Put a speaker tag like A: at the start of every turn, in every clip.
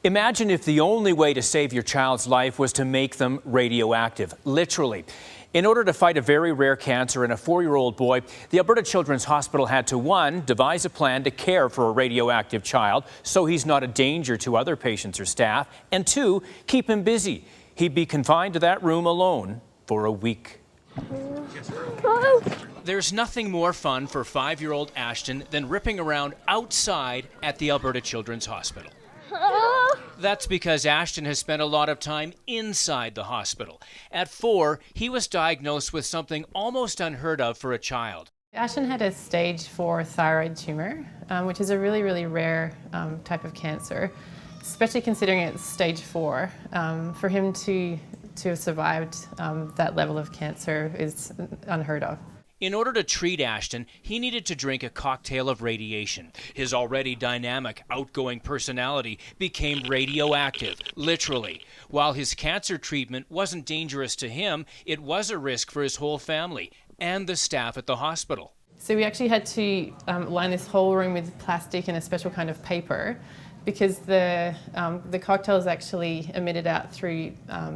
A: Imagine if the only way to save your child's life was to make them radioactive, literally. In order to fight a very rare cancer in a 4-year-old boy, the Alberta Children's Hospital had to, 1, devise a plan to care for a radioactive child so he's not a danger to other patients or staff, and 2, keep him busy. He'd be confined to that room alone for a week. There's nothing more fun for 5-year-old Ashton than ripping around outside at the Alberta Children's Hospital. That's because Ashton has spent a lot of time inside the hospital. At 4, he was diagnosed with something almost unheard of for a child.
B: Ashton had a stage 4 thyroid tumor, which is a really, really rare type of cancer, especially considering it's stage 4. For him to have survived that level of cancer is unheard of.
A: In order to treat Ashton, he needed to drink a cocktail of radiation. His already dynamic, outgoing personality became radioactive, literally. While his cancer treatment wasn't dangerous to him, it was a risk for his whole family and the staff at the hospital.
B: So we actually had to line this whole room with plastic and a special kind of paper because the cocktail is actually emitted out through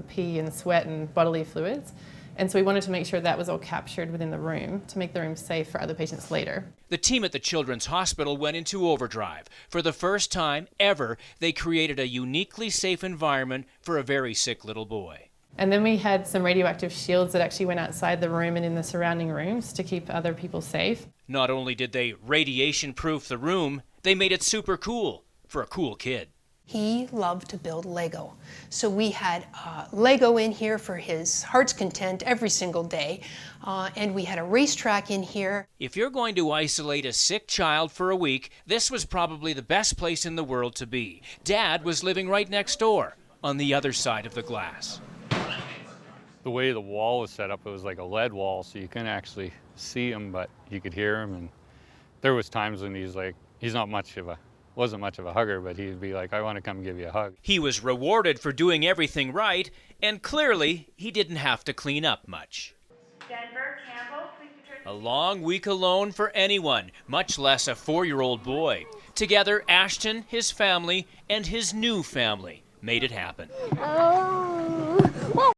B: pee and sweat and bodily fluids. And so we wanted to make sure that was all captured within the room to make the room safe for other patients later.
A: The team at the Children's Hospital went into overdrive. For the first time ever, they created a uniquely safe environment for a very sick little boy.
B: And then we had some radioactive shields that actually went outside the room and in the surrounding rooms to keep other people safe.
A: Not only did they radiation-proof the room, they made it super cool for a cool kid.
C: He loved to build Lego. So we had Lego in here for his heart's content every single day. And we had a racetrack in here.
A: If you're going to isolate a sick child for a week, this was probably the best place in the world to be. Dad was living right next door, on the other side of the glass.
D: The way the wall was set up, it was like a lead wall, so you couldn't actually see him, but you could hear him. And there was times when wasn't much of a hugger, but he'd be like, I want to come give you a hug.
A: He was rewarded for doing everything right, and clearly he didn't have to clean up much.
E: Denver, Campbell,
A: a long week alone for anyone, much less a 4-year-old boy. Together, Ashton, his family, and his new family made it happen.